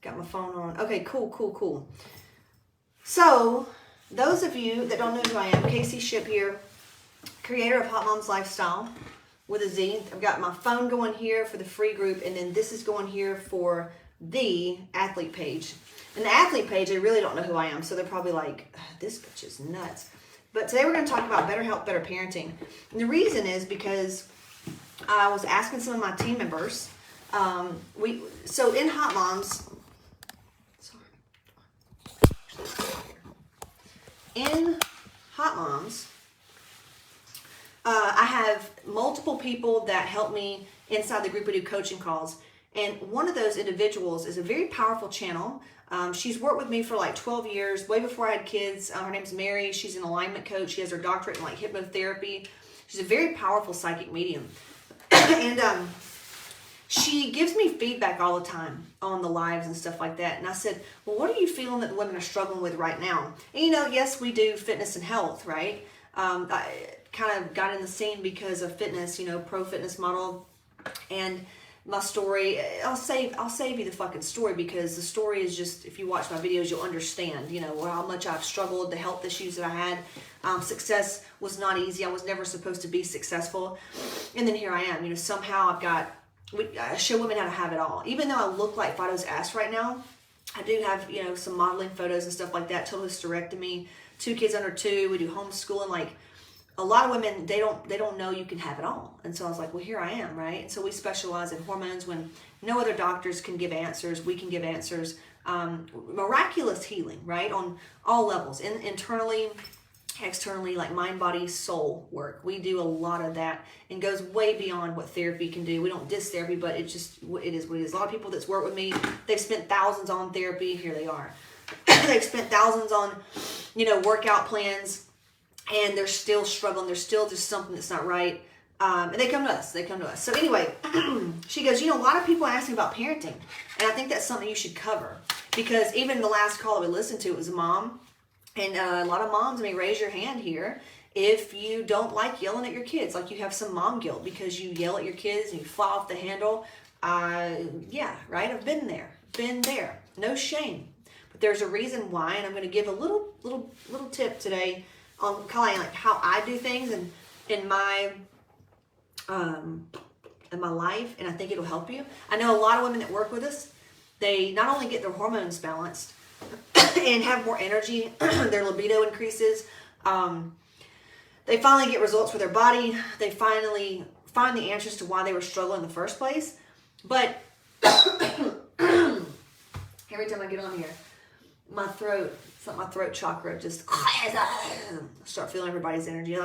Got my phone on. Okay, cool. So, those of you that don't know who I am, Casey Shipp here, creator of Hot Moms Lifestyle with a Z. I've got my phone going here for the free group, and then this is going here for the athlete page. And the athlete page, they really don't know who I am, so they're probably like, this bitch is nuts. But today we're going to talk about better health, better parenting. And the reason is because I was asking some of my team members, so in Hot Moms, in Hot Moms, I have multiple people that help me inside the group. We do coaching calls. And one of those individuals is a very powerful channel. She's worked with me for like 12 years, way before I had kids. Her name's Mary. She's an alignment coach. She has her doctorate in like hypnotherapy. She's a very powerful psychic medium. And she gives me feedback all the time on the lives and stuff like that. And I said, well, what are you feeling that the women are struggling with right now? And yes, we do fitness and health, right? I kind of got in the scene because of fitness, pro fitness model. And my story, I'll save you the fucking story, because the story is just, if you watch my videos, you'll understand, how much I've struggled, the health issues that I had. Success was not easy. I was never supposed to be successful. And then here I am, somehow I show women how to have it all. Even though I look like Fido's ass right now, I do have, some modeling photos and stuff like that, total hysterectomy, 2 kids under 2, we do homeschooling. Like, a lot of women, they don't know you can have it all. And so I was like, well, here I am, right? And so we specialize in hormones when no other doctors can give answers. We can give answers. Miraculous healing, right? On all levels, internally, externally, like mind, body, soul work. We do a lot of that, and goes way beyond what therapy can do. We don't diss therapy, but it is what it is. A lot of people that's worked with me, they've spent thousands on therapy. Here they are. They've spent thousands on, workout plans, and they're still struggling. There's still just something that's not right. And they come to us. So anyway, she goes, a lot of people ask me about parenting. And I think that's something you should cover. Because even the last call that we listened to, it was a mom. And a lot of moms, raise your hand here if you don't like yelling at your kids. Like, you have some mom guilt because you yell at your kids and you fly off the handle. Yeah, right? I've been there. No shame. But there's a reason why. And I'm going to give a little tip today on kind of like how I do things and in my life, and I think it'll help you. I know a lot of women that work with us, they not only get their hormones balanced and have more energy, their libido increases, they finally get results for their body, they finally find the answers to why they were struggling in the first place. But every time I get on here, my throat chakra just start feeling everybody's energy.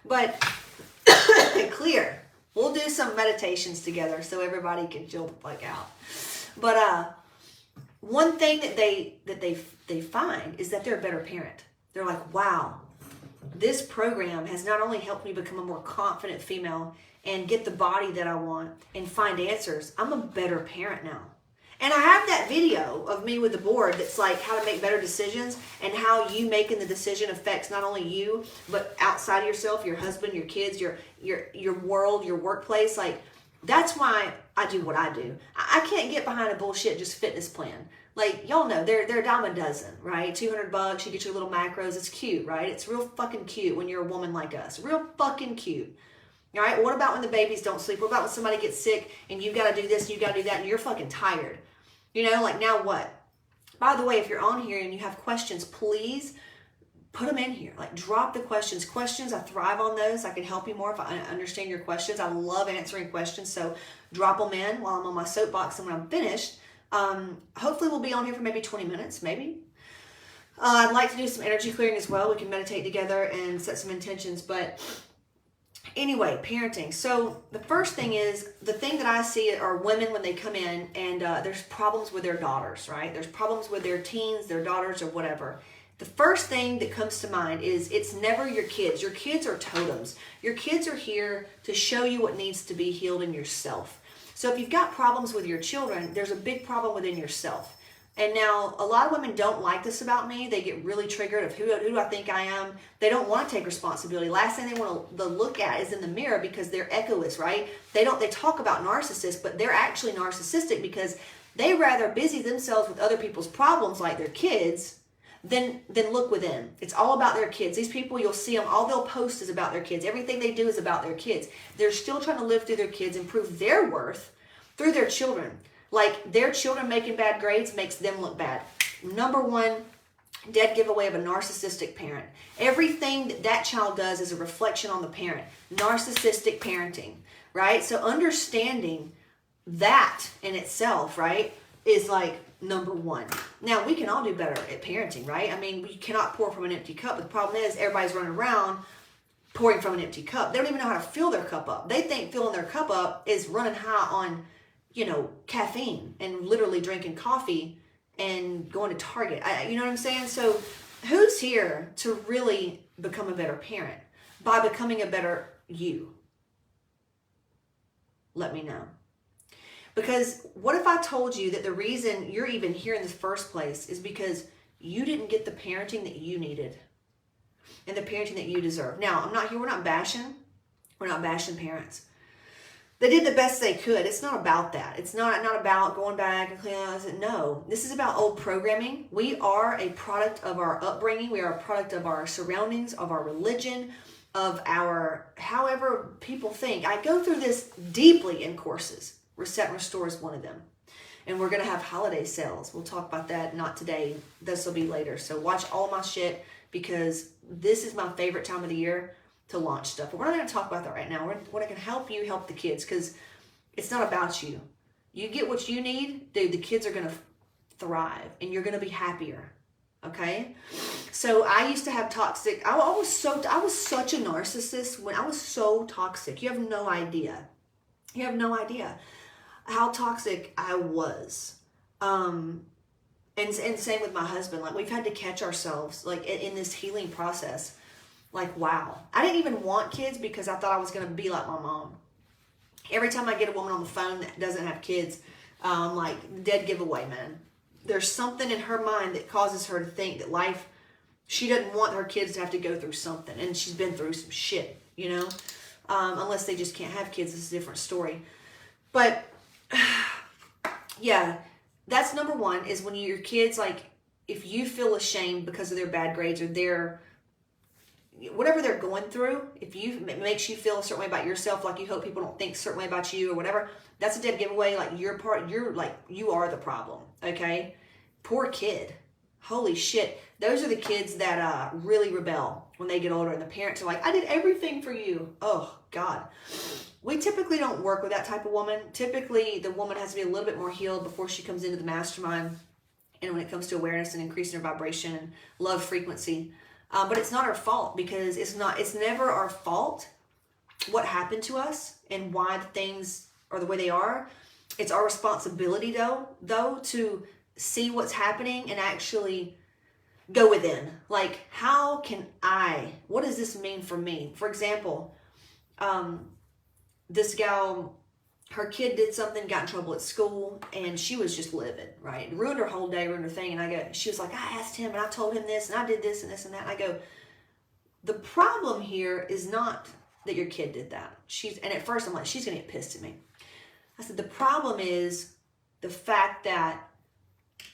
But clear. We'll do some meditations together so everybody can chill the fuck out. But one thing that they find is that they're a better parent. They're like, wow, this program has not only helped me become a more confident female and get the body that I want and find answers, I'm a better parent now. And I have that video of me with the board that's like how to make better decisions, and how you making the decision affects not only you, but outside of yourself, your husband, your kids, your world, your workplace. Like, that's why I do what I do. I can't get behind a bullshit just fitness plan. Like, y'all know, they're a dime a dozen, right? $200, you get your little macros. It's cute, right? It's real fucking cute when you're a woman like us. Real fucking cute. All right? What about when the babies don't sleep? What about when somebody gets sick and you got to do this and you got to do that and you're fucking tired? Like, now what? By the way, if you're on here and you have questions, please put them in here. Like, drop the questions. I thrive on those. I can help you more if I understand your questions. I love answering questions. So drop them in while I'm on my soapbox, and when I'm finished, hopefully we'll be on here for maybe 20 minutes, maybe. I'd like to do some energy clearing as well. We can meditate together and set some intentions. But anyway, parenting. So the first thing is, the thing that I see are women when they come in and there's problems with their daughters, right? There's problems with their teens, their daughters, or whatever. The first thing that comes to mind is it's never your kids. Your kids are totems. Your kids are here to show you what needs to be healed in yourself. So if you've got problems with your children, there's a big problem within yourself. And now a lot of women don't like this about me. They get really triggered of who do I think I am. They don't want to take responsibility. Last thing they want to look at is in the mirror because they're egoists, right? They talk about narcissists, but they're actually narcissistic because they rather busy themselves with other people's problems like their kids than look within. It's all about their kids. These people, you'll see them, all they'll post is about their kids. Everything they do is about their kids. They're still trying to live through their kids and prove their worth through their children. Like their children making bad grades makes them look bad. Number one, dead giveaway of a narcissistic parent. Everything that child does is a reflection on the parent. Narcissistic parenting, right? So understanding that in itself, right, is like number one. Now, we can all do better at parenting, right? I mean, we cannot pour from an empty cup. But the problem is everybody's running around pouring from an empty cup. They don't even know how to fill their cup up. They think filling their cup up is running high on, caffeine and literally drinking coffee and going to Target. You know what I'm saying? So who's here to really become a better parent by becoming a better you? Let me know. Because what if I told you that the reason you're even here in the first place is because you didn't get the parenting that you needed and the parenting that you deserve? Now, we're not bashing parents. They did the best they could. It's not about that. It's not about going back and cleaning up. No, this is about old programming. We are a product of our upbringing. We are a product of our surroundings, of our religion, of our, however people think. I go through this deeply in courses. Reset and Restore is one of them. And we're going to have holiday sales. We'll talk about that. Not today. This will be later. So watch all my shit because this is my favorite time of the year to launch stuff. But we're not going to talk about that right now. We're going to help you help the kids because it's not about you. You get what you need, dude, the kids are going to thrive and you're going to be happier. Okay? So I used to have toxic, I was such a narcissist when I was so toxic. You have no idea. You have no idea how toxic I was. And same with my husband. Like we've had to catch ourselves like in this healing process. Like, wow. I didn't even want kids because I thought I was going to be like my mom. Every time I get a woman on the phone that doesn't have kids, like dead giveaway, man. There's something in her mind that causes her to think that life, she doesn't want her kids to have to go through something. And she's been through some shit, unless they just can't have kids. It's a different story. But yeah, that's number one is when your kids, like if you feel ashamed because of their bad grades or their whatever they're going through, if it makes you feel a certain way about yourself, like you hope people don't think a certain way about you or whatever, that's a dead giveaway. Like you are the problem. Okay. Poor kid. Holy shit. Those are the kids that really rebel when they get older and the parents are like, I did everything for you. Oh God. We typically don't work with that type of woman. Typically the woman has to be a little bit more healed before she comes into the mastermind. And when it comes to awareness and increasing her vibration and love frequency. But it's not our fault because it's never our fault what happened to us and why the things are the way they are. It's our responsibility though to see what's happening and actually go within. Like, what does this mean for me? For example, this gal, her kid did something, got in trouble at school, and she was just livid, right? Ruined her whole day, ruined her thing. And she was like, I asked him and I told him this and I did this and this and that. And I go, the problem here is not that your kid did that. And at first I'm like, she's going to get pissed at me. I said, the problem is the fact that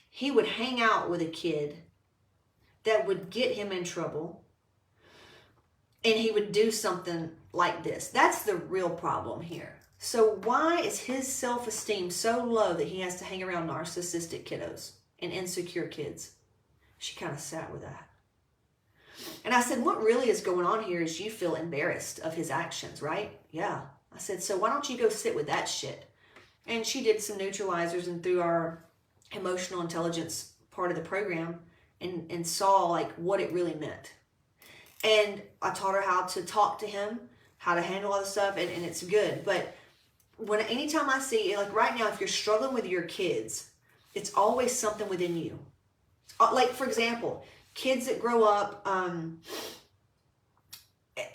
he would hang out with a kid that would get him in trouble and he would do something like this. That's the real problem here. So why is his self-esteem so low that he has to hang around narcissistic kiddos and insecure kids? She kind of sat with that. And I said, what really is going on here is you feel embarrassed of his actions, right? Yeah. I said, so why don't you go sit with that shit? And she did some neutralizers and through our emotional intelligence part of the program and saw like what it really meant. And I taught her how to talk to him, how to handle all this stuff, and it's good. But anytime I see, like right now, if you're struggling with your kids, it's always something within you. Like, for example, kids that grow up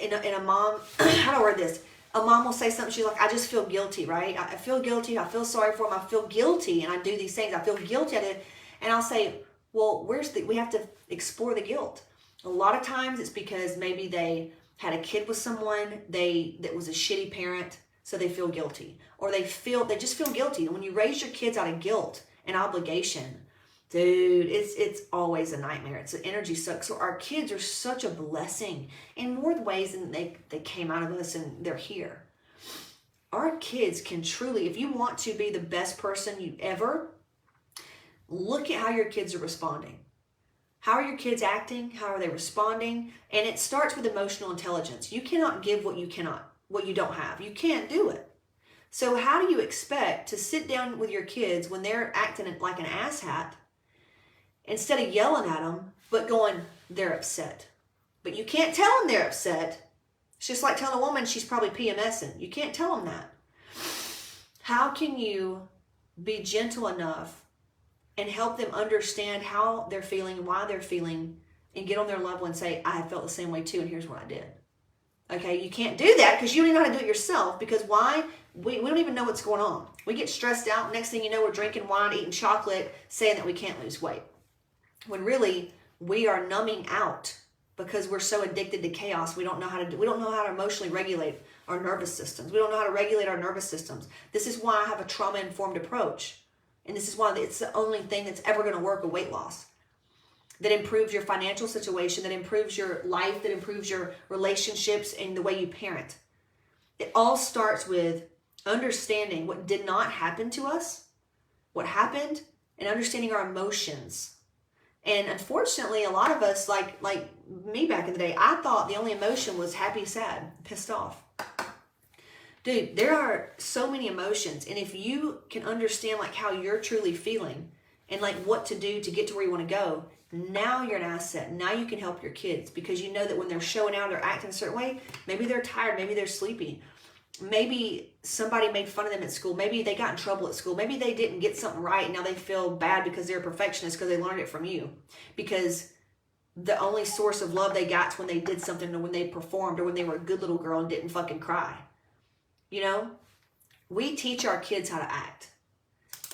in a mom, how do I word this? A mom will say something, she's like, I just feel guilty, right? I feel guilty, I feel sorry for him, I feel guilty, and I do these things, I feel guilty, And I'll say, well, we have to explore the guilt. A lot of times it's because maybe they had a kid with someone that was a shitty parent, so they feel guilty. Or they just feel guilty. And when you raise your kids out of guilt and obligation, dude, it's always a nightmare. It's an energy suck. So our kids are such a blessing in more ways than they came out of us and they're here. Our kids can truly, if you want to be the best person you ever, look at how your kids are responding. How are your kids acting? How are they responding? And it starts with emotional intelligence. You cannot give what you don't have. You can't do it. So how do you expect to sit down with your kids when they're acting like an asshat, instead of yelling at them, but going, they're upset? But you can't tell them they're upset. It's just like telling a woman she's probably PMSing. You can't tell them that. How can you be gentle enough and help them understand how they're feeling, why they're feeling, and get on their level and say, I have felt the same way too, and here's what I did. Okay, you can't do that because you don't even know how to do it yourself. Because why? We don't even know what's going on. We get stressed out. Next thing you know, we're drinking wine, eating chocolate, saying that we can't lose weight. When really, we are numbing out because we're so addicted to chaos. We don't know how to emotionally regulate our nervous systems. We don't know how to regulate our nervous systems. This is why I have a trauma-informed approach. And this is why it's the only thing that's ever going to work with weight loss. That improves your financial situation, that improves your life, that improves your relationships and the way you parent. It all starts with understanding what did not happen to us, what happened, and understanding our emotions. And unfortunately, a lot of us, like me back in the day, I thought the only emotion was happy, sad, pissed off. Dude, there are so many emotions. And if you can understand like how you're truly feeling and like what to do to get to where you want to go, now you're an asset. Now you can help your kids because you know that when they're showing out, they're acting a certain way. Maybe they're tired. Maybe they're sleepy. Maybe somebody made fun of them at school. Maybe they got in trouble at school. Maybe they didn't get something right. And now they feel bad because they're a perfectionist because they learned it from you. Because the only source of love they got is when they did something or when they performed or when they were a good little girl and didn't fucking cry. You know, we teach our kids how to act.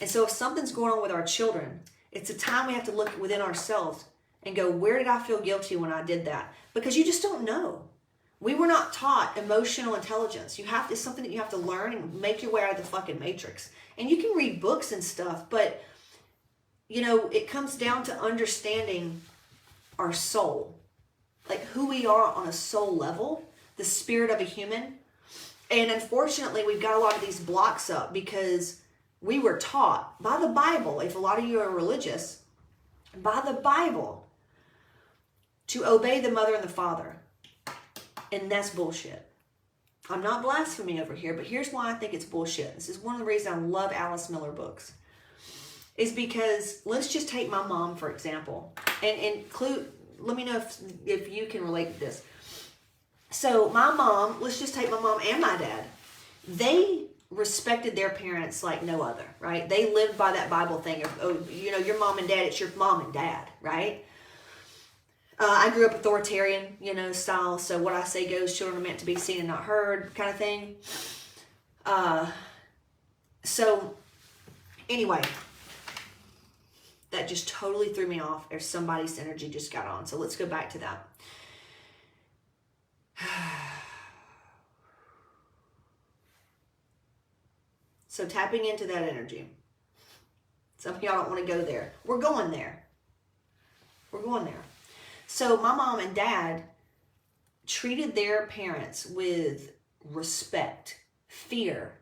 And so if something's going on with our children, it's a time we have to look within ourselves and go, where did I feel guilty when I did that? Because you just don't know. We were not taught emotional intelligence. It's something that you have to learn and make your way out of the fucking matrix. And you can read books and stuff, but you know, it comes down to understanding our soul, like who we are on a soul level, the spirit of a human. And unfortunately, we've got a lot of these blocks up because we were taught by the Bible, if a lot of you are religious, by the Bible, to obey the mother and the father. And that's bullshit. I'm not blasphemy over here, but here's why I think it's bullshit. This is one of the reasons I love Alice Miller books. Is because, let's just take my mom, for example, and include, let me know if you can relate to this. So my mom, let's just take my mom and my dad. They respected their parents like no other, right? They lived by that Bible thing of, oh, you know, your mom and dad, it's your mom and dad, right? I grew up authoritarian, you know, style. So what I say goes, children are meant to be seen and not heard kind of thing. So anyway, that just totally threw me off if somebody's energy just got on. So let's go back to that. So tapping into that energy. Some of y'all don't want to go there. We're going there. We're going there. So my mom and dad treated their parents with respect, fear,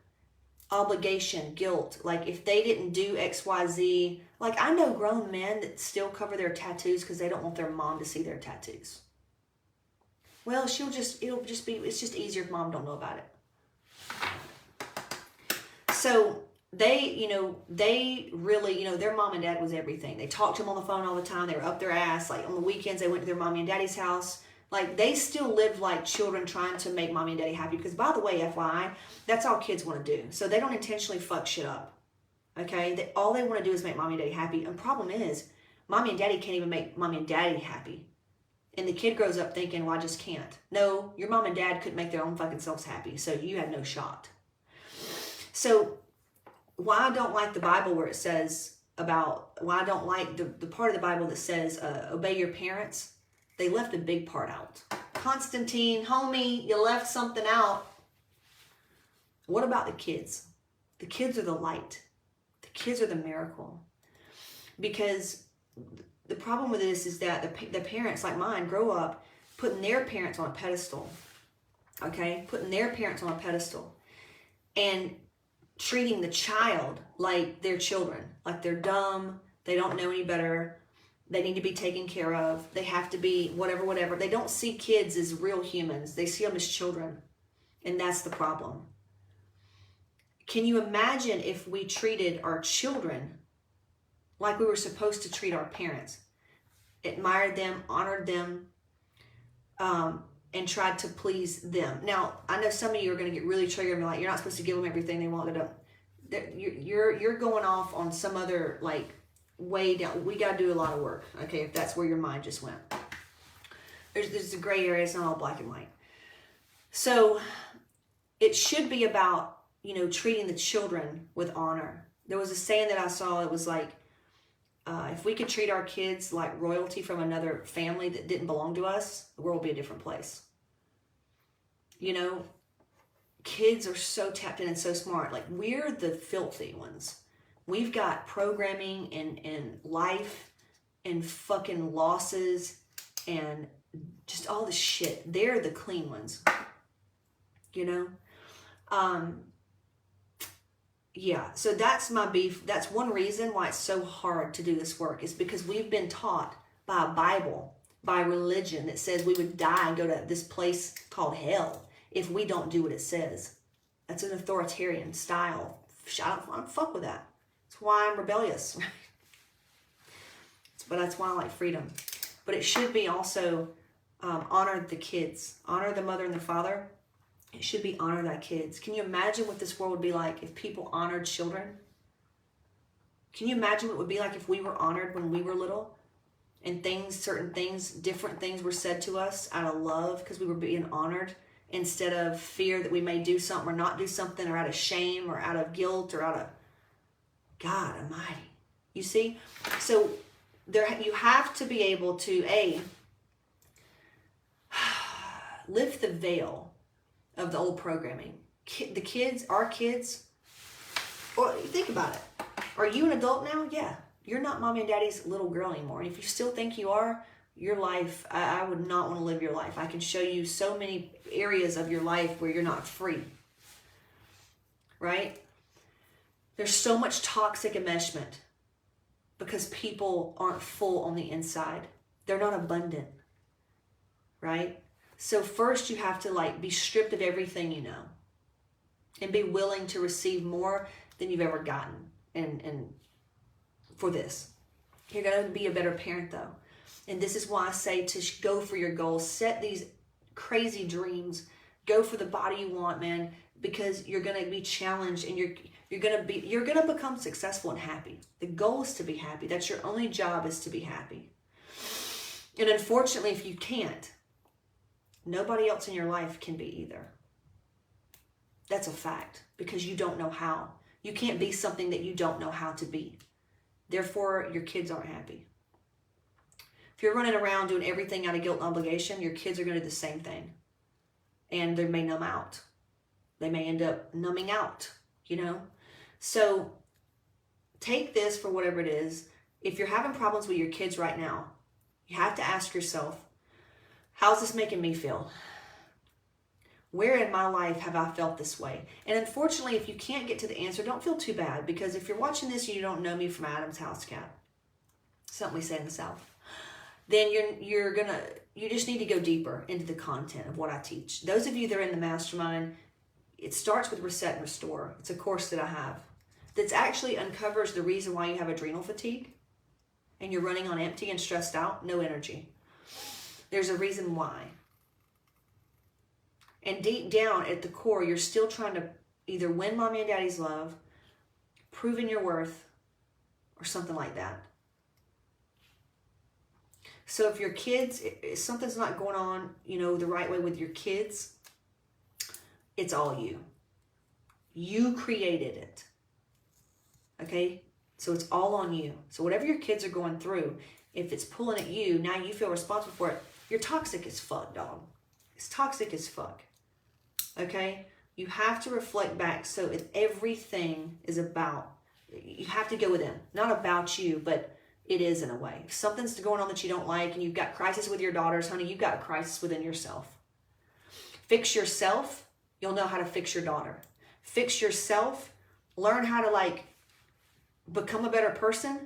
obligation, guilt. Like if they didn't do X, Y, Z. Like I know grown men that still cover their tattoos because they don't want their mom to see their tattoos. Well, it's just easier if mom don't know about it. So they really, their mom and dad was everything. They talked to them on the phone all the time. They were up their ass. Like on the weekends, they went to their mommy and daddy's house. Like they still lived like children trying to make mommy and daddy happy. Because by the way, FYI, that's all kids want to do. So they don't intentionally fuck shit up. Okay? All they want to do is make mommy and daddy happy. And the problem is, mommy and daddy can't even make mommy and daddy happy. And the kid grows up thinking, well, I just can't. No, your mom and dad couldn't make their own fucking selves happy. So you had no shot. So why I don't like the Bible where it says, about, well, I don't like the part of the Bible that says, obey your parents. They left a big part out. Constantine, homie, you left something out. What about the kids? The kids are the light. The kids are the miracle. Because the problem with this is that the parents like mine grow up putting their parents on a pedestal. Okay? Putting their parents on a pedestal. And treating the child like they're children. Like they're dumb. They don't know any better. They need to be taken care of. They have to be whatever. They don't see kids as real humans. They see them as children. And that's the problem. Can you imagine if we treated our children like we were supposed to treat our parents? Admired them, honored them, and tried to please them. Now, I know some of you are going to get really triggered and be like, you're not supposed to give them everything they want. You're going off on some other, like, way down. We got to do a lot of work, okay, if that's where your mind just went. There's a gray area. It's not all black and white. So it should be about, treating the children with honor. There was a saying that I saw. It was like, if we could treat our kids like royalty from another family that didn't belong to us, the world would be a different place. Kids are so tapped in and so smart. Like, we're the filthy ones. We've got programming and life and fucking losses and just all this shit. They're the clean ones. Yeah, so that's my beef. That's one reason why it's so hard to do this work, is because we've been taught by a Bible, by religion that says we would die and go to this place called hell if we don't do what it says. That's an authoritarian style. I don't fuck with that. That's why I'm rebellious. But that's why I like freedom. But it should be also honor the kids. Honor the mother and the father. It should be honor thy kids. Can you imagine what this world would be like if people honored children? Can you imagine what it would be like if we were honored when we were little? And certain things, different things were said to us out of love because we were being honored, instead of fear that we may do something or not do something, or out of shame or out of guilt or out of, God almighty. You see? So you have to be able to, lift the veil of the old programming. The kids, our kids, well, think about it. Are you an adult now? Yeah. You're not mommy and daddy's little girl anymore. And if you still think you are, your life, I would not want to live your life. I can show you so many areas of your life where you're not free. Right? There's so much toxic enmeshment because people aren't full on the inside. They're not abundant. Right? So first you have to be stripped of everything you know and be willing to receive more than you've ever gotten. And for this, you're going to be a better parent though. And this is why I say to go for your goals, set these crazy dreams, go for the body you want, man, because you're going to be challenged and you're going to become successful and happy. The goal is to be happy. That's your only job, is to be happy. And unfortunately, if you can't, nobody else in your life can be either. That's a fact, because you don't know how. You can't be something that you don't know how to be. Therefore, your kids aren't happy. If you're running around doing everything out of guilt and obligation, your kids are going to do the same thing. And they may numb out. They may end up numbing out, So take this for whatever it is. If you're having problems with your kids right now, you have to ask yourself, how's this making me feel? Where in my life have I felt this way? And unfortunately, if you can't get to the answer, don't feel too bad, because if you're watching this and you don't know me from Adam's house cat, something we say in the South, then you just need to go deeper into the content of what I teach. Those of you that are in the mastermind, it starts with Reset and Restore. It's a course that I have that actually uncovers the reason why you have adrenal fatigue and you're running on empty and stressed out, no energy. There's a reason why. And deep down at the core, you're still trying to either win mommy and daddy's love, proving your worth, or something like that. So if your kids, if something's not going on, the right way with your kids, it's all you. You created it. Okay? So it's all on you. So whatever your kids are going through, if it's pulling at you, now you feel responsible for it. You're toxic as fuck, dog. It's toxic as fuck. Okay? You have to reflect back. So if everything is about, you have to go within. Not about you, but it is in a way. If something's going on that you don't like and you've got crisis with your daughters, honey, you've got a crisis within yourself. Fix yourself, you'll know how to fix your daughter. Fix yourself, learn how to like become a better person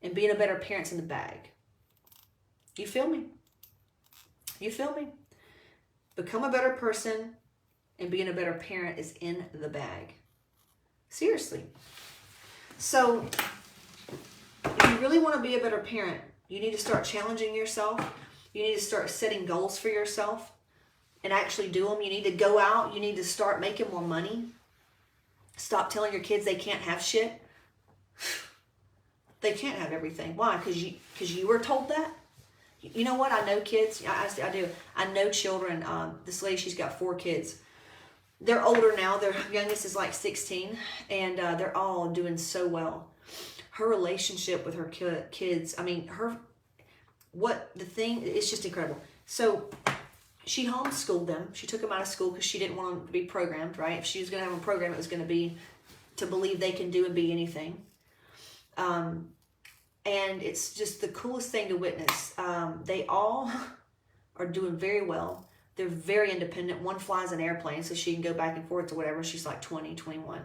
and being a better parent's in the bag. You feel me? You feel me? Become a better person and being a better parent is in the bag. Seriously. So if you really want to be a better parent, you need to start challenging yourself. You need to start setting goals for yourself and actually do them. You need to go out. You need to start making more money. Stop telling your kids they can't have shit. They can't have everything. Why? Because you were told that? You know what? I know kids. I do. I know children. This lady, she's got 4 kids. They're older now. Their youngest is like 16. And they're all doing so well. Her relationship with her kids, I mean, it's just incredible. So she homeschooled them. She took them out of school because she didn't want them to be programmed, right? If she was going to have a program, it was going to be to believe they can do and be anything. And it's just the coolest thing to witness. They all are doing very well. They're very independent. One flies an airplane so she can go back and forth to whatever. She's like 20, 21.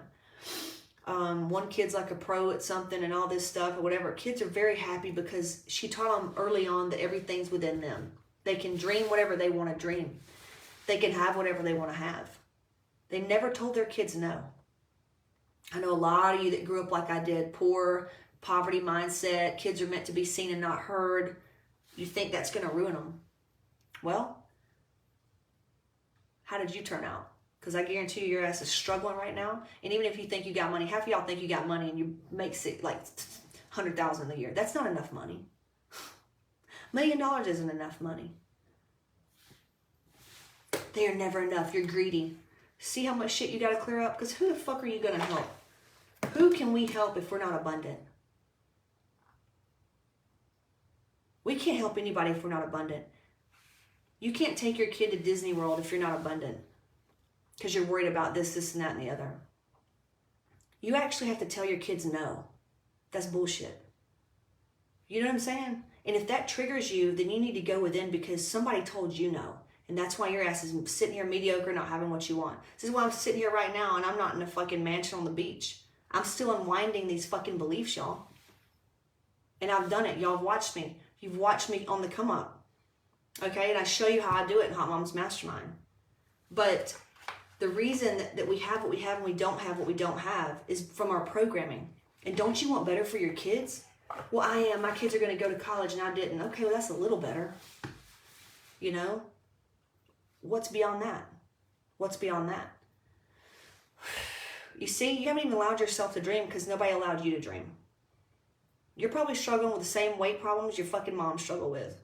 One kid's like a pro at something and all this stuff or whatever. Kids are very happy because she taught them early on that everything's within them. They can dream whatever they want to dream. They can have whatever they want to have. They never told their kids no. I know a lot of you that grew up like I did, poor, poverty mindset, kids are meant to be seen and not heard. You think that's going to ruin them. Well, how did you turn out? Because I guarantee you your ass is struggling right now. And even if you think you got money, half of y'all think you got money and you make like $100,000 a year. That's not enough money. $1 million isn't enough money. They are never enough. You're greedy. See how much shit you got to clear up? Because who the fuck are you going to help? Who can we help if we're not abundant? We can't help anybody if we're not abundant. You can't take your kid to Disney World if you're not abundant. Because you're worried about this, and that, and the other. You actually have to tell your kids no. That's bullshit. You know what I'm saying? And if that triggers you, then you need to go within because somebody told you no. And that's why your ass is sitting here mediocre, not having what you want. This is why I'm sitting here right now and I'm not in a fucking mansion on the beach. I'm still unwinding these fucking beliefs, y'all. And I've done it. Y'all have watched me. You've watched me on the come up. Okay? And I show you how I do it in Hot Moms Mastermind. But the reason that we have what we have and we don't have what we don't have is from our programming. And don't you want better for your kids? Well, I am. My kids are going to go to college and I didn't. Okay, well, that's a little better. You know? What's beyond that? What's beyond that? You see, you haven't even allowed yourself to dream because nobody allowed you to dream. You're probably struggling with the same weight problems your fucking mom struggled with.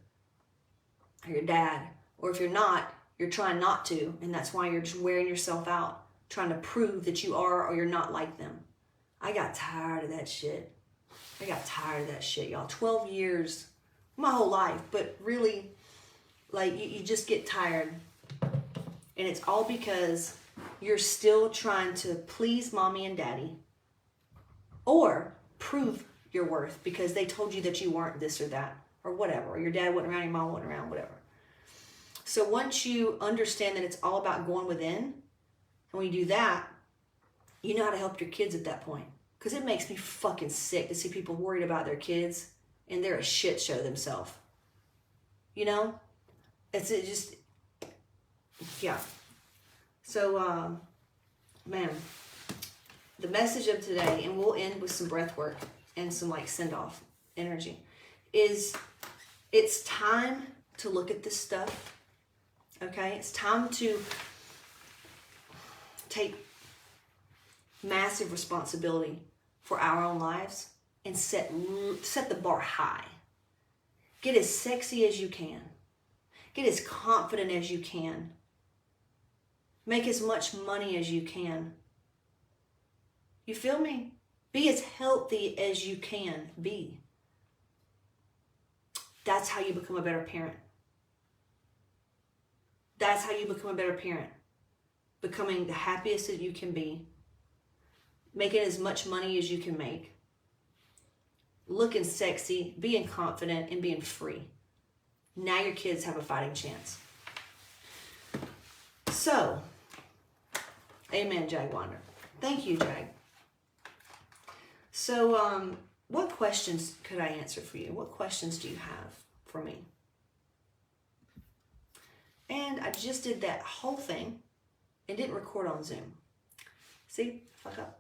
Or your dad. Or if you're not, you're trying not to. And that's why you're just wearing yourself out. Trying to prove that you are or you're not like them. I got tired of that shit. I got tired of that shit, y'all. 12 years. My whole life. But really, like, you just get tired. And it's all because you're still trying to please mommy and daddy. Or prove your worth because they told you that you weren't this or that. Or whatever. Or your dad wasn't around, your mom wasn't around, whatever. So once you understand that it's all about going within, and when you do that, you know how to help your kids at that point. Because it makes me fucking sick to see people worried about their kids and they're a shit show themselves. You know? It just, yeah. So, man, the message of today, and we'll end with some breath work and some like send-off energy, is it's time to look at this stuff. Okay? It's time to take massive responsibility for our own lives and set the bar high. Get as sexy as you can. Get as confident as you can. Make as much money as you can. You feel me? Be as healthy as you can be. That's how you become a better parent. That's how you become a better parent. Becoming the happiest that you can be. Making as much money as you can make. Looking sexy, being confident, and being free. Now your kids have a fighting chance. So, amen, Jag Wander. Thank you, Jag. So, what questions could I answer for you? What questions do you have for me? And I just did that whole thing and didn't record on Zoom. See? Fuck up.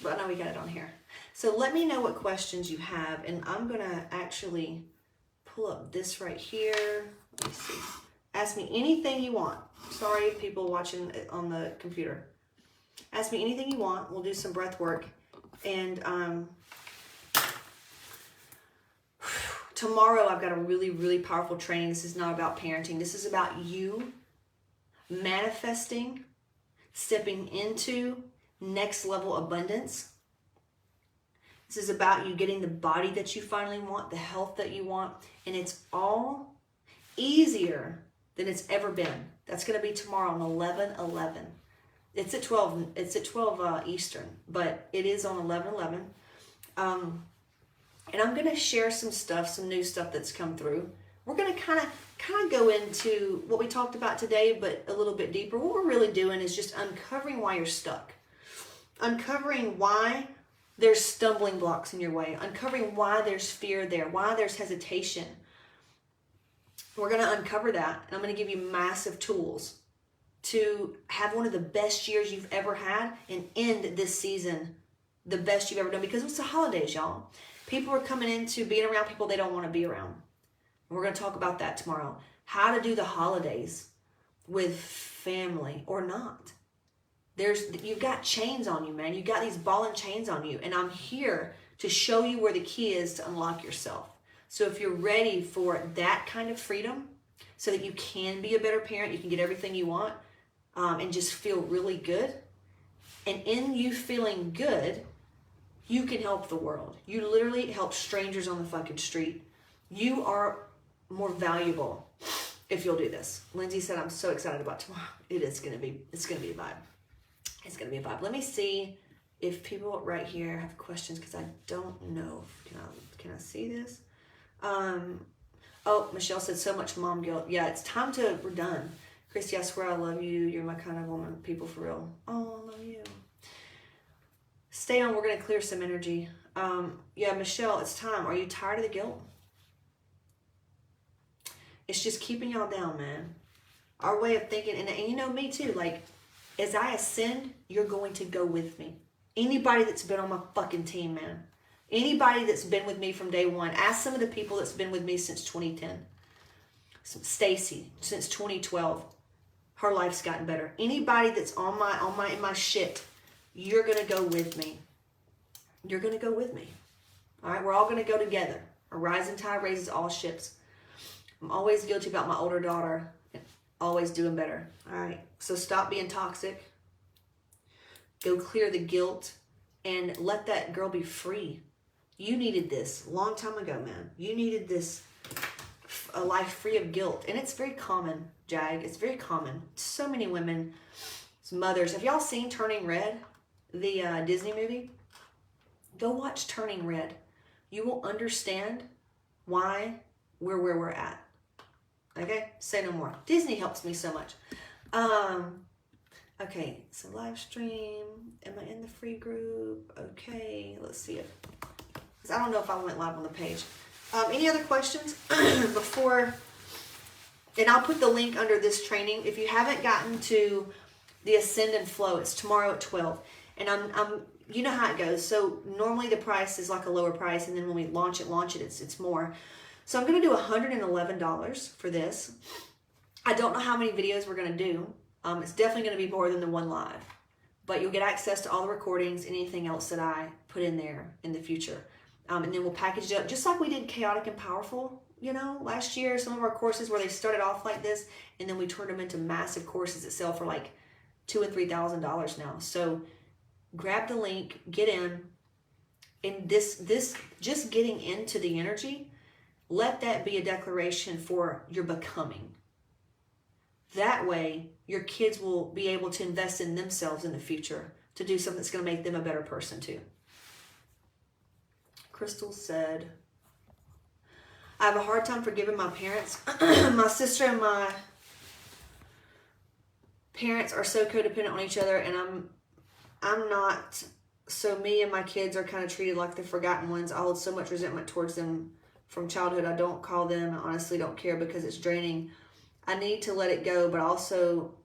But now we got it on here. So let me know what questions you have, and I'm going to actually pull up this right here. Let me see. Ask me anything you want. Sorry, people watching on the computer. Ask me anything you want. We'll do some breath work. And tomorrow I've got a really, really powerful training. This is not about parenting. This is about you manifesting, stepping into next level abundance. This is about you getting the body that you finally want, the health that you want, and it's all easier than it's ever been. That's going to be tomorrow on 11/11. It's at 12. It's at 12 Eastern, but it is on 11/11. And I'm going to share some stuff, some new stuff that's come through. We're going to kind of go into what we talked about today, but a little bit deeper. What we're really doing is just uncovering why you're stuck. Uncovering why there's stumbling blocks in your way. Uncovering why there's fear there, why there's hesitation. We're going to uncover that, and I'm going to give you massive tools to have one of the best years you've ever had and end this season the best you've ever done, because it's the holidays, y'all. People are coming into being around people they don't want to be around. And we're going to talk about that tomorrow. How to do the holidays with family or not. You've got chains on you, man. You've got these ball and chains on you. And I'm here to show you where the key is to unlock yourself. So if you're ready for that kind of freedom, so that you can be a better parent, you can get everything you want, and just feel really good. And in you feeling good, you can help the world. You literally help strangers on the fucking street. You are more valuable if you'll do this. Lindsay said, I'm so excited about tomorrow. It's going to be a vibe. It's going to be a vibe. Let me see if people right here have questions, because I don't know. Can I see this? Oh, Michelle said, so much mom guilt. Yeah, it's time to, we're done. Christy, I swear I love you. You're my kind of woman. People, for real. Oh, I love you. Stay on. We're going to clear some energy. Yeah, Michelle, it's time. Are you tired of the guilt? It's just keeping y'all down, man. Our way of thinking, and you know me too, like, as I ascend, you're going to go with me. Anybody that's been on my fucking team, man. Anybody that's been with me from day one. Ask some of the people that's been with me since 2010. Stacy, since 2012. Her life's gotten better. Anybody that's in my shit, you're going to go with me. You're going to go with me. All right, we're all going to go together. A rising tide raises all ships. I'm always guilty about my older daughter. Always doing better. All right, so stop being toxic. Go clear the guilt and let that girl be free. You needed this a long time ago, man. You needed this, a life free of guilt. And it's very common, Jag. It's very common. So many women, mothers. Have y'all seen Turning Red, the Disney movie? Go watch Turning Red. You will understand why we're where we're at. Okay? Say no more. Disney helps me so much. Okay, so live stream. Am I in the free group? Okay, let's see it. I don't know if I went live on the page. Any other questions before? And I'll put the link under this training. If you haven't gotten to the Ascend and Flow, it's tomorrow at 12. And I'm you know how it goes. So normally the price is like a lower price, and then when we launch it, it's more. So I'm going to do $111 for this. I don't know how many videos we're going to do. It's definitely going to be more than the one live. But you'll get access to all the recordings and anything else that I put in there in the future. And then we'll package it up just like we did Chaotic and Powerful, last year. Some of our courses where they started off like this, and then we turned them into massive courses that sell for like $2,000 and $3,000 now. So grab the link, get in. And this just getting into the energy, let that be a declaration for your becoming. That way, your kids will be able to invest in themselves in the future to do something that's going to make them a better person too. Crystal said, I have a hard time forgiving my parents. My sister and my parents are so codependent on each other, and I'm not. So me and my kids are kind of treated like the forgotten ones. I hold so much resentment towards them from childhood. I don't call them. I honestly don't care because it's draining. I need to let it go, but also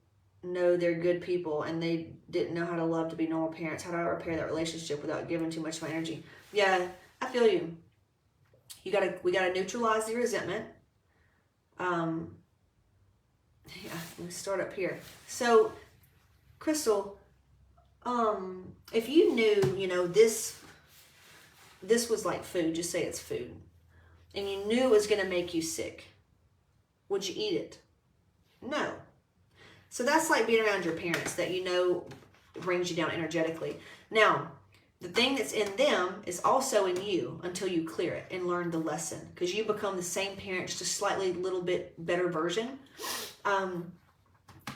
know they're good people and they didn't know how to love to be normal parents. How do I repair that relationship without giving too much of my energy? Yeah, I feel you. We gotta neutralize the resentment. Yeah, let me start up here. So, Crystal, if you knew, this was like food, just say it's food, and you knew it was going to make you sick, would you eat it? No. So that's like being around your parents that brings you down energetically. Now, the thing that's in them is also in you until you clear it and learn the lesson, because you become the same parent, just a slightly little bit better version.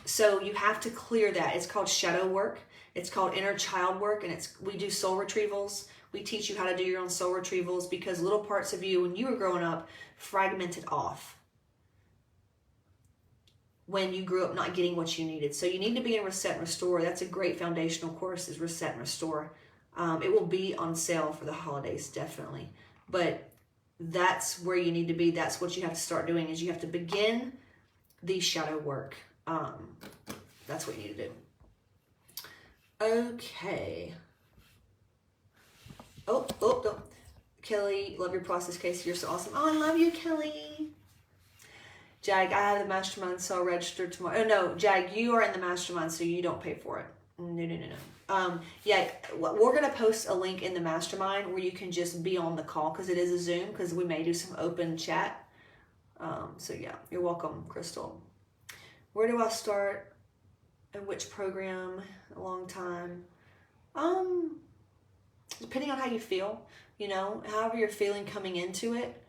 So you have to clear that. It's called shadow work. It's called inner child work, and we do soul retrievals. We teach you how to do your own soul retrievals because little parts of you when you were growing up fragmented off when you grew up not getting what you needed. So you need to be in Reset and Restore. That's a great foundational course, is Reset and Restore. It will be on sale for the holidays, definitely. But that's where you need to be. That's what you have to start doing, is you have to begin the shadow work. That's what you need to do. Okay. Oh. Kelly, love your process, Casey. You're so awesome. Oh, I love you, Kelly. Jag, I have the mastermind, so I'll register tomorrow. Oh, no, Jag, you are in the mastermind, so you don't pay for it. No. Yeah, we're going to post a link in the mastermind where you can just be on the call because it is a Zoom, because we may do some open chat. So, yeah, you're welcome, Crystal. Where do I start? And which program? A long time. Depending on how you feel, however you're feeling coming into it.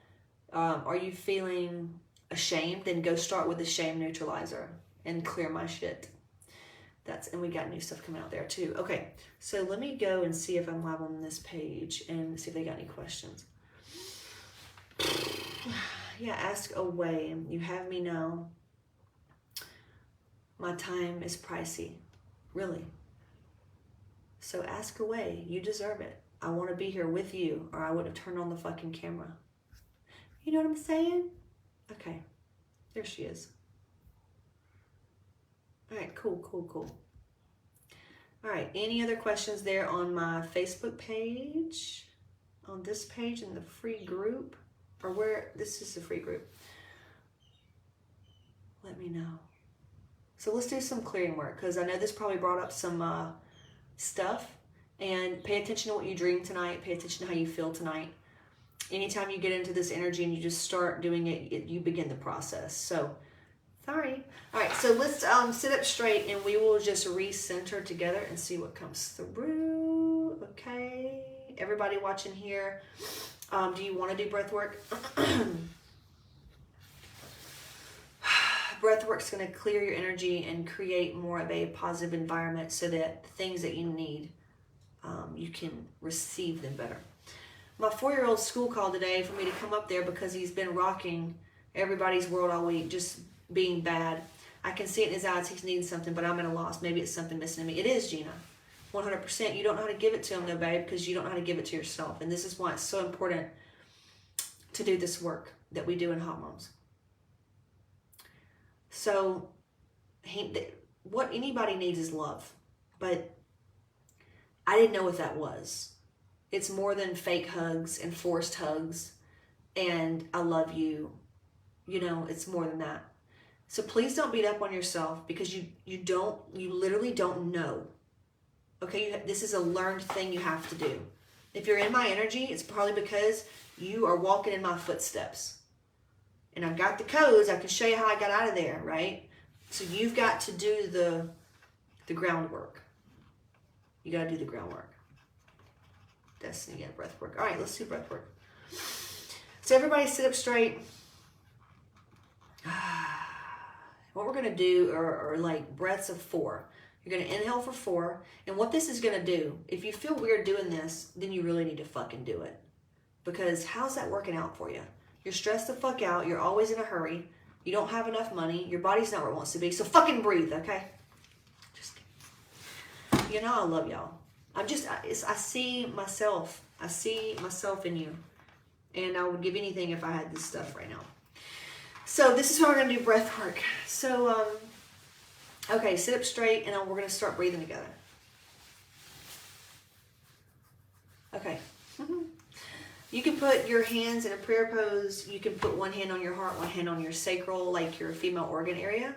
Are you feeling ashamed? Then go start with the shame neutralizer and clear my shit. And we got new stuff coming out there too. Okay, so let me go and see if I'm live on this page and see if they got any questions. Yeah, ask away. You have me now. My time is pricey. Really. So ask away. You deserve it. I want to be here with you, or I would have turned on the fucking camera. You know what I'm saying? Okay. There she is. All right, cool. All right, any other questions there on my Facebook page, on this page in the free group, or where? This is the free group. Let me know. So let's do some clearing work, because I know this probably brought up some stuff. And pay attention to what you dream tonight. Pay attention to how you feel tonight. Anytime you get into this energy and you just start doing it, you begin the process. So, sorry. All right, so let's sit up straight and we will just recenter together and see what comes through. Okay. Everybody watching here, do you want to do breath work? Breath work's going to clear your energy and create more of a positive environment so that the things that you need, you can receive them better. My 4-year-old school called today for me to come up there because he's been rocking everybody's world all week, just being bad. I can see it in his eyes. He's needing something, but I'm at a loss. Maybe it's something missing in me. It is, Gina. 100%. You don't know how to give it to him, though, babe, because you don't know how to give it to yourself. And this is why it's so important to do this work that we do in Hot Moms. So, what anybody needs is love. But I didn't know what that was. It's more than fake hugs and forced hugs and I love you. It's more than that. So please don't beat up on yourself because you literally don't know. Okay, this is a learned thing you have to do. If you're in my energy, it's probably because you are walking in my footsteps. And I've got the codes. I can show you how I got out of there, right? So you've got to do the groundwork. You got to do the groundwork. Destiny, yeah, breath work. All right, let's do breath work. So everybody sit up straight. What we're going to do are like breaths of 4. You're going to inhale for 4. And what this is going to do, if you feel weird doing this, then you really need to fucking do it. Because how's that working out for you? You're stressed the fuck out. You're always in a hurry. You don't have enough money. Your body's not where it wants to be. So fucking breathe, okay? Just kidding. You know I love y'all. I see myself. I see myself in you. And I would give anything if I had this stuff right now. So this is how we're going to do breath work. So, okay, sit up straight, and we're going to start breathing together. Okay. You can put your hands in a prayer pose. You can put one hand on your heart, one hand on your sacral, like your female organ area.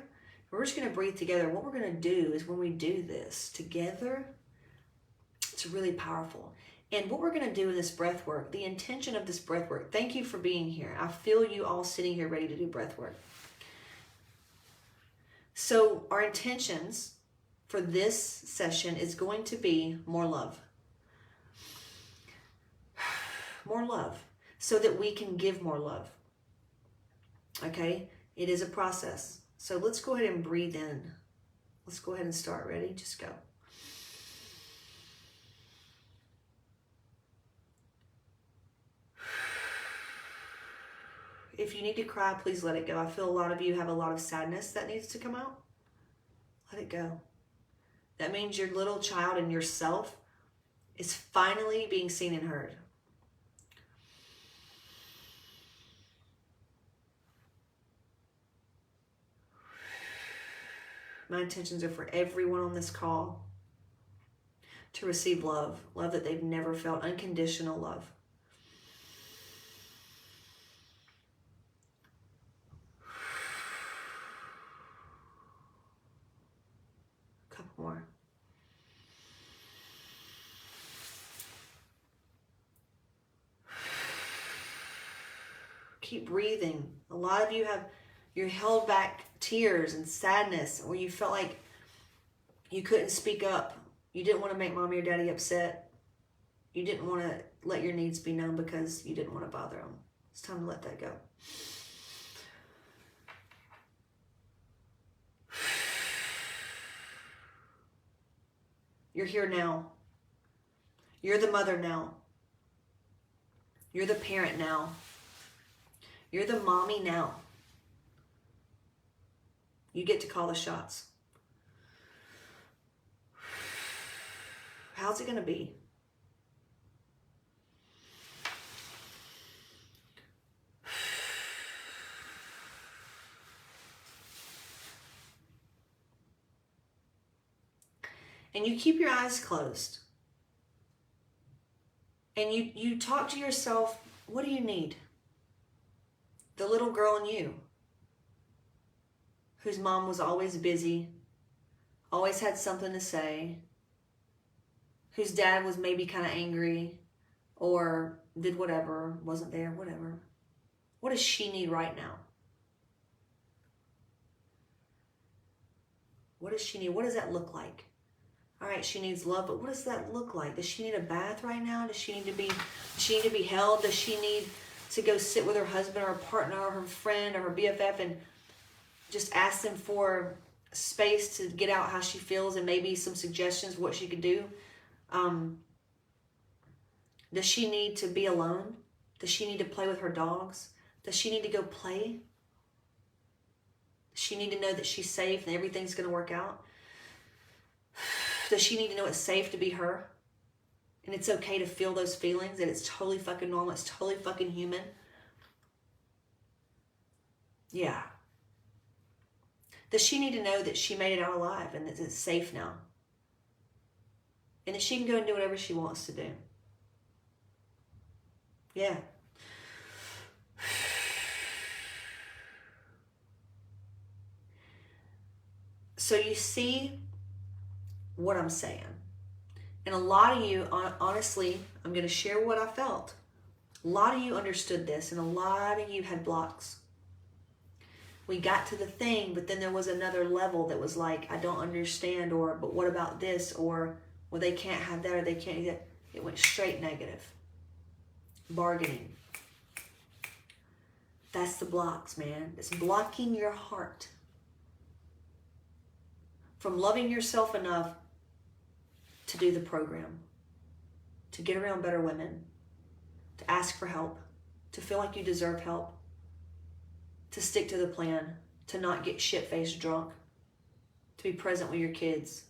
We're just going to breathe together. What we're going to do is when we do this together, it's really powerful. And what we're going to do in this breath work, the intention of this breath work, thank you for being here. I feel you all sitting here ready to do breath work. So our intentions for this session is going to be more love. More love, so that we can give more love. Okay? It is a process. So let's go ahead and breathe in. Let's go ahead and start. Ready? Just go. If you need to cry, please let it go. I feel a lot of you have a lot of sadness that needs to come out. Let it go. That means your little child and yourself is finally being seen and heard. My intentions are for everyone on this call to receive love. Love that they've never felt. Unconditional love. A couple more. Keep breathing. A lot of you you're held back tears and sadness, or you felt like you couldn't speak up. You didn't want to make mommy or daddy upset. You didn't want to let your needs be known because you didn't want to bother them. It's time to let that go. You're here now. You're the mother now. You're the parent now. You're the mommy now. You get to call the shots. How's it going to be? And you keep your eyes closed. And you talk to yourself, what do you need? The little girl in you, whose mom was always busy, always had something to say, whose dad was maybe kind of angry or did whatever, wasn't there, whatever. What does she need right now? What does she need? What does that look like? All right, she needs love, but what does that look like? Does she need a bath right now? Does she need to be held? Does she need to go sit with her husband or her partner or her friend or her BFF and just ask them for space to get out how she feels and maybe some suggestions what she could do? Does she need to be alone? Does she need to play with her dogs? Does she need to go play? Does she need to know that she's safe and everything's going to work out? Does she need to know it's safe to be her? And it's okay to feel those feelings, that it's totally fucking normal, it's totally fucking human? Yeah. Does she need to know that she made it out alive and that it's safe now? And that she can go and do whatever she wants to do? Yeah. So you see what I'm saying. And a lot of you, honestly, I'm going to share what I felt. A lot of you understood this, and a lot of you had blocks. We got to the thing, but then there was another level that was like, I don't understand, or, but what about this, or Well, they can't have that or they can't do that. It went straight negative. Bargaining. That's the blocks, man. It's blocking your heart from loving yourself enough to do the program, to get around better women, to ask for help, to feel like you deserve help, to stick to the plan, to not get shit-faced drunk, to be present with your kids,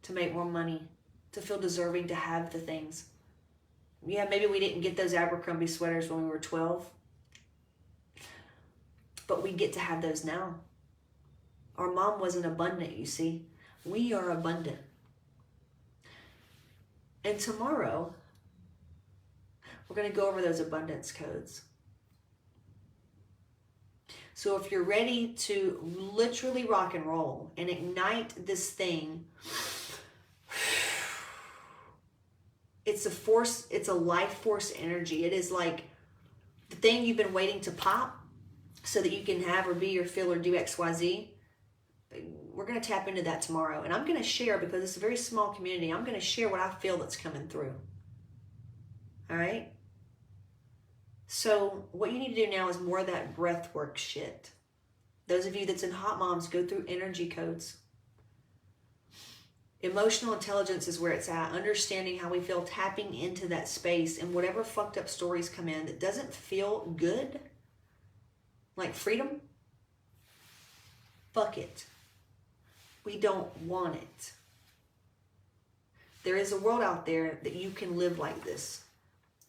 to make more money, to feel deserving to have the things. Yeah, maybe we didn't get those Abercrombie sweaters when we were 12, but we get to have those now. Our mom wasn't abundant, you see. We are abundant. And tomorrow, we're going to go over those abundance codes. So if you're ready to literally rock and roll and ignite this thing, it's a force, it's a life force energy. It is like the thing you've been waiting to pop so that you can have or be or feel or do XYZ. We're going to tap into that tomorrow. And I'm going to share, because it's a very small community, I'm going to share what I feel that's coming through. All right? So what you need to do now is more of that breath work shit. Those of you that's in Hot Moms, go through energy codes. Emotional intelligence is where it's at. Understanding how we feel, tapping into that space, and whatever fucked up stories come in that doesn't feel good, like freedom, fuck it. We don't want it. There is a world out there that you can live like this.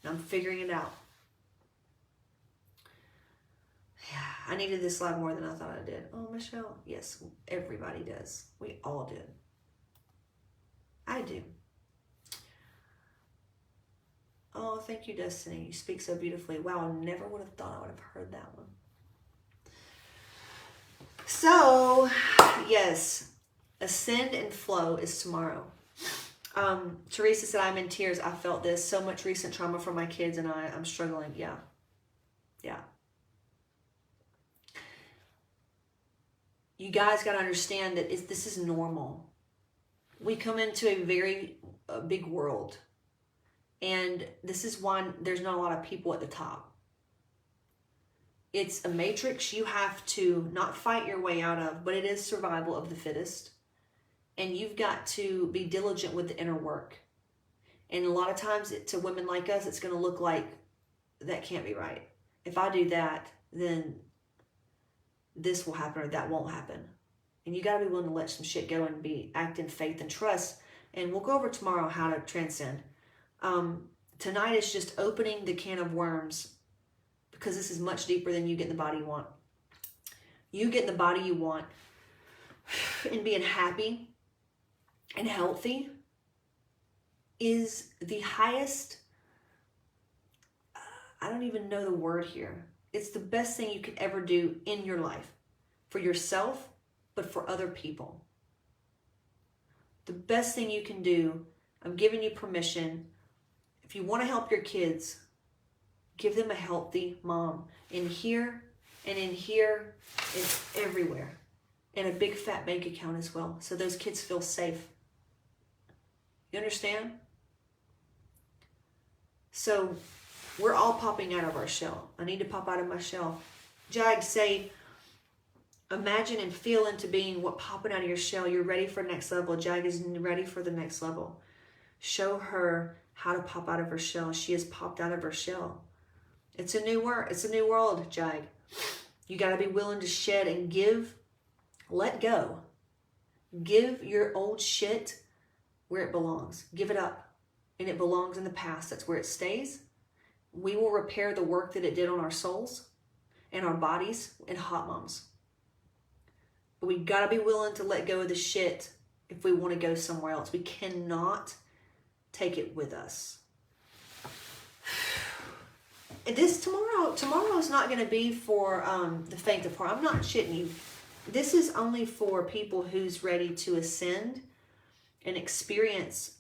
I'm figuring it out. Yeah, I needed this live more than I thought I did. Oh, Michelle. Yes, everybody does. We all did. I do. Oh, thank you, Destiny. You speak so beautifully. Wow, I never would have thought I would have heard that one. So, yes, Ascend and Flow is tomorrow. Teresa said, I'm in tears. I felt this. So much recent trauma from my kids and I'm struggling. Yeah. Yeah. You guys got to understand that this is normal. We come into a very big world. And this is why there's not a lot of people at the top. It's a matrix you have to not fight your way out of, but it is survival of the fittest. And you've got to be diligent with the inner work. And a lot of times to women like us, it's going to look like that can't be right. If I do that, then this will happen or that won't happen. And you got to be willing to let some shit go and act in faith and trust. And we'll go over tomorrow how to transcend. Tonight is just opening the can of worms, because this is much deeper than you get in the body you want. You get in the body you want and being happy and healthy is the highest, I don't even know the word here. It's the best thing you could ever do in your life for yourself, but for other people. The best thing you can do, I'm giving you permission. If you want to help your kids, give them a healthy mom in here and in here and everywhere. And a big fat bank account as well, so those kids feel safe. You understand? So we're all popping out of our shell. I need to pop out of my shell. Jag, say, imagine and feel into being what popping out of your shell. You're ready for next level. Jag is ready for the next level. Show her how to pop out of her shell. She has popped out of her shell. It's a new world. It's a new world, Jag. You got to be willing to shed and give. Let go. Give your old shit where it belongs. Give it up. And it belongs in the past. That's where it stays. We will repair the work that it did on our souls and our bodies in Hot Moms. But we got to be willing to let go of the shit if we want to go somewhere else. We cannot take it with us. This tomorrow is not going to be for the faint of heart. I'm not shitting you. This is only for people who's ready to ascend and experience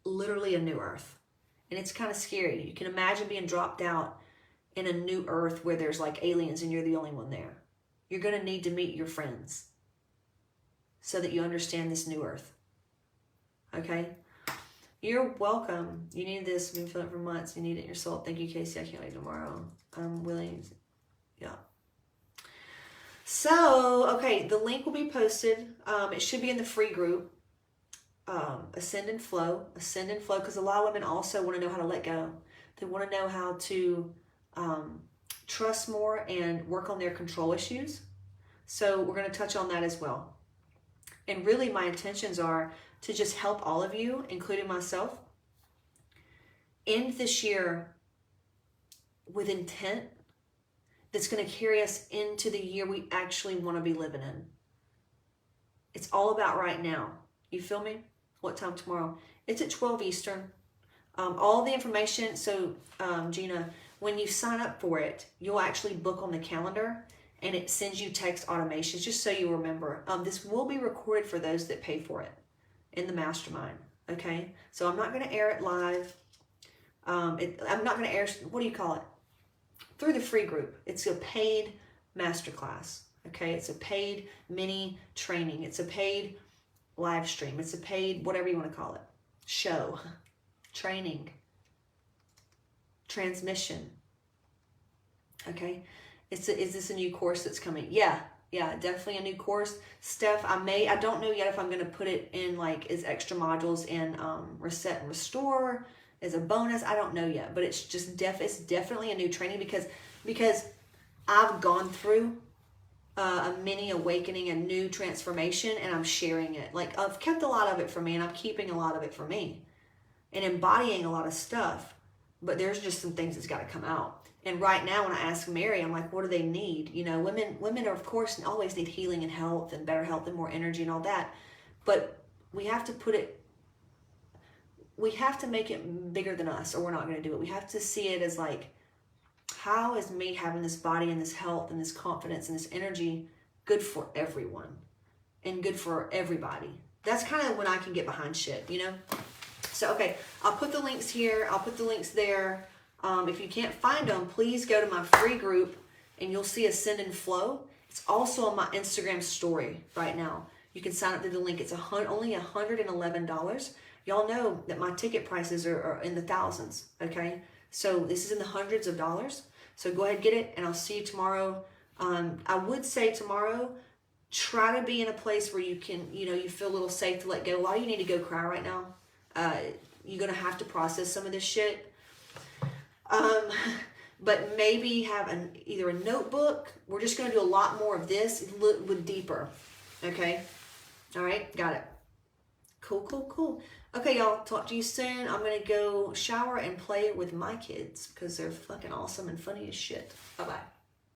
literally a new earth. And it's kind of scary. You can imagine being dropped out in a new earth where there's like aliens and you're the only one there. You're going to need to meet your friends so that you understand this new earth. Okay? You're welcome. You need this. You've been feeling it for months. You need it in your soul. Thank you, Casey. I can't wait tomorrow. I'm willing. Yeah. So, okay, the link will be posted. It should be in the free group. Ascend and Flow. Ascend and Flow, because a lot of women also want to know how to let go. They want to know how to trust more and work on their control issues. So we're going to touch on that as well. And really my intentions are to just help all of you, including myself, end this year with intent that's going to carry us into the year we actually want to be living in. It's all about right now. You feel me? What time tomorrow? It's at 12 Eastern. All the information, so Gina, when you sign up for it, you'll actually book on the calendar and it sends you text automations just so you remember. This will be recorded for those that pay for it in the mastermind, okay? So I'm not going to air it live. I'm not going to air, what do you call it? Through the free group. It's a paid masterclass, okay? It's a paid mini training. It's a paid live stream. It's a paid, whatever you want to call it, show, training, transmission, okay? Is this a new course that's coming? Yeah, definitely a new course. Steph, I don't know yet if I'm going to put it in like as extra modules in Reset and Restore as a bonus. I don't know yet, but it's just it's definitely a new training because I've gone through a mini awakening, a new transformation, and I'm sharing it. Like I've kept a lot of it for me and I'm keeping a lot of it for me and embodying a lot of stuff, but there's just some things that's got to come out. And right now, when I ask Mary, I'm like, what do they need? You know, women are, of course, always need healing and health and better health and more energy and all that. But we have to make it bigger than us or we're not going to do it. We have to see it as like, how is me having this body and this health and this confidence and this energy good for everyone and good for everybody? That's kind of when I can get behind shit, you know? So, okay, I'll put the links here. I'll put the links there. If you can't find them, please go to my free group and you'll see Ascend and Flow. It's also on my Instagram story right now. You can sign up through the link. It's only $111. Y'all know that my ticket prices are in the thousands, okay? So this is in the hundreds of dollars. So go ahead, get it, and I'll see you tomorrow. I would say tomorrow, try to be in a place where you can, you feel a little safe to let go. A lot of you need to go cry right now. You're going to have to process some of this shit. But maybe have either a notebook. We're just going to do a lot more of this with deeper. Okay. All right. Got it. Cool. Okay, y'all. Talk to you soon. I'm going to go shower and play with my kids because they're fucking awesome and funny as shit. Bye-bye.